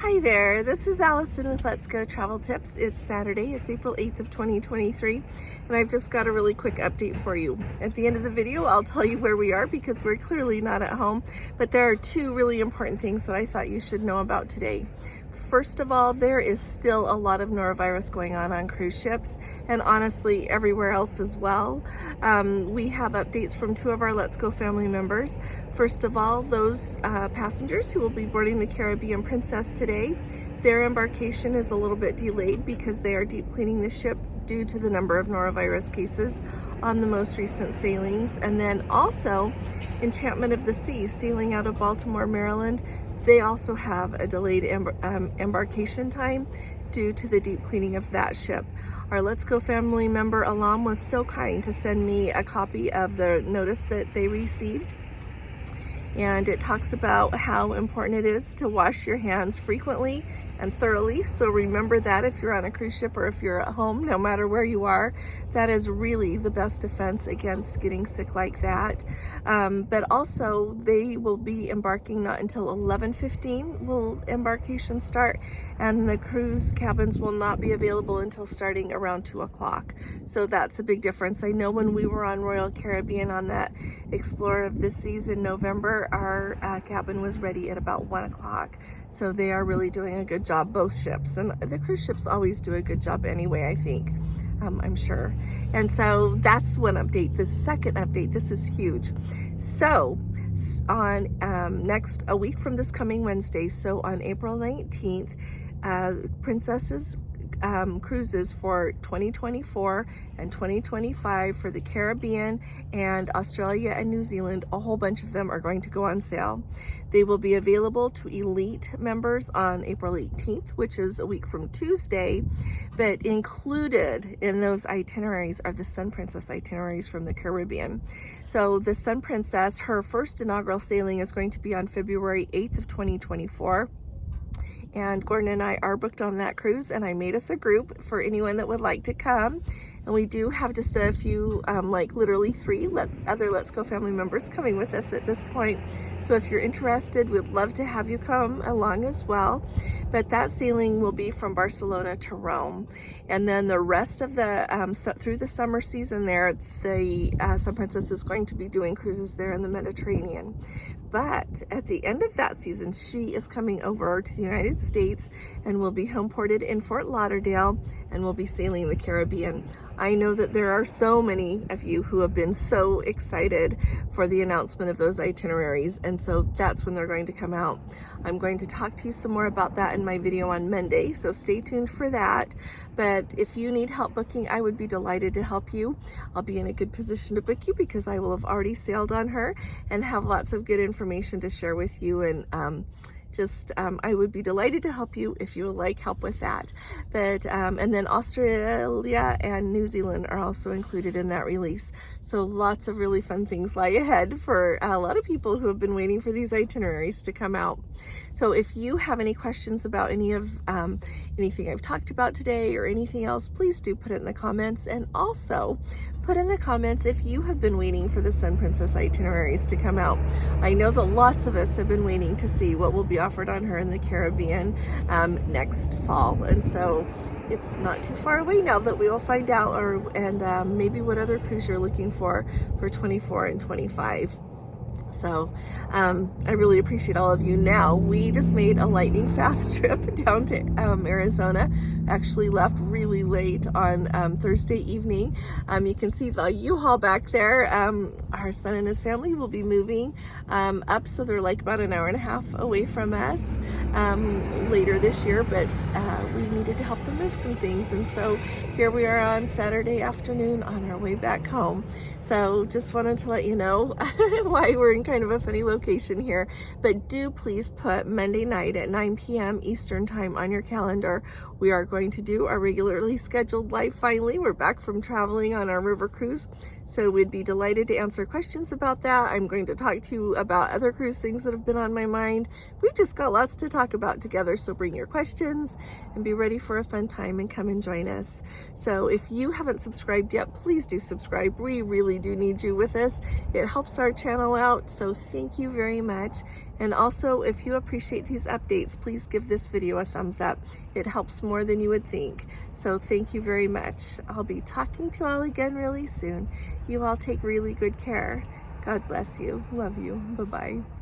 Hi there, this is Allison with Let's Go Travel Tips. It's Saturday, it's April 8th of 2023, and I've just got a really quick update for you. At the end of the video, I'll tell you where we are because we're clearly not at home, but there are two really important things that I thought you should know about today. First of all, there is still a lot of norovirus going on cruise ships, and honestly everywhere else as well. We have updates from two of our Let's Go family members. First of all, those passengers who will be boarding the Caribbean Princess today, their embarkation is a little bit delayed because they are deep cleaning the ship due to the number of norovirus cases on the most recent sailings. And then also Enchantment of the Seas sailing out of Baltimore, Maryland, they also have a delayed embarkation time due to the deep cleaning of that ship. Our Let's Go family member Alam was so kind to send me a copy of the notice that they received, and it talks about how important it is to wash your hands frequently and thoroughly. So remember that if you're on a cruise ship or if you're at home, no matter where you are, that is really the best defense against getting sick like that. But also they will be embarking not until 11:15 will embarkation start, and the cruise cabins will not be available until starting around 2 o'clock. So that's a big difference. I know when we were on Royal Caribbean on that Explorer of the Seas in November, our cabin was ready at about 1 o'clock. So they are really doing a good job, both ships. And the cruise ships always do a good job anyway, I think. I'm sure. And so that's one update. The second update, this is huge. So on a week from this coming Wednesday, so on April 19th, Princess's cruises for 2024 and 2025 for the Caribbean and Australia and New Zealand, a whole bunch of them are going to go on sale. They will be available to elite members on April 18th, which is a week from Tuesday, but included in those itineraries are the Sun Princess itineraries from the Caribbean. So the Sun Princess, her first inaugural sailing is going to be on February 8th of 2024. And Gordon and I are booked on that cruise, and I made us a group for anyone that would like to come. And we do have just a few, like literally 3 other Let's Go family members coming with us at this point. So if you're interested, we'd love to have you come along as well. But that sailing will be from Barcelona to Rome. And then the rest of the, through the summer season there, the Sun Princess is going to be doing cruises there in the Mediterranean. But at the end of that season, she is coming over to the United States and will be home ported in Fort Lauderdale and will be sailing the Caribbean. I know that there are so many of you who have been so excited for the announcement of those itineraries, and so that's when they're going to come out. I'm going to talk to you some more about that in my video on Monday, so stay tuned for that. But if you need help booking, I would be delighted to help you. I'll be in a good position to book you because I will have already sailed on her and have lots of good information to share with you, and I would be delighted to help you if you would like help with that. But and then Australia and New Zealand are also included in that release. So lots of really fun things lie ahead for a lot of people who have been waiting for these itineraries to come out. So if you have any questions about any of anything I've talked about today or anything else, please do put it in the comments. And also put in the comments if you have been waiting for the Sun Princess itineraries to come out. I know that lots of us have been waiting to see what will be offered on her in the Caribbean next fall. And so it's not too far away now that we will find out, and maybe what other cruise you're looking for 24 and 25. So I really appreciate all of you. Now we just made a lightning fast trip down to Arizona. Actually left really late on Thursday evening. You can see the U-Haul back there. Our son and his family will be moving up, so they're like about an hour and a half away from us later this year, but we needed to help them move some things, and so here we are on Saturday afternoon on our way back home. So just wanted to let you know why we're in kind of a funny location here, but do please put Monday night at 9 p.m. Eastern time on your calendar. We are going to do our regularly scheduled live finally. We're back from traveling on our river cruise, so we'd be delighted to answer questions about that. I'm going to talk to you about other cruise things that have been on my mind. We've just got lots to talk about together, so bring your questions and be ready for a fun time and come and join us. So if you haven't subscribed yet, please do subscribe. We really do need you with us. It helps our channel out, so thank you very much. And also, if you appreciate these updates, please give this video a thumbs up. It helps more than you would think. So thank you very much. I'll be talking to you all again really soon. You all take really good care. God bless you. Love you. Bye-bye.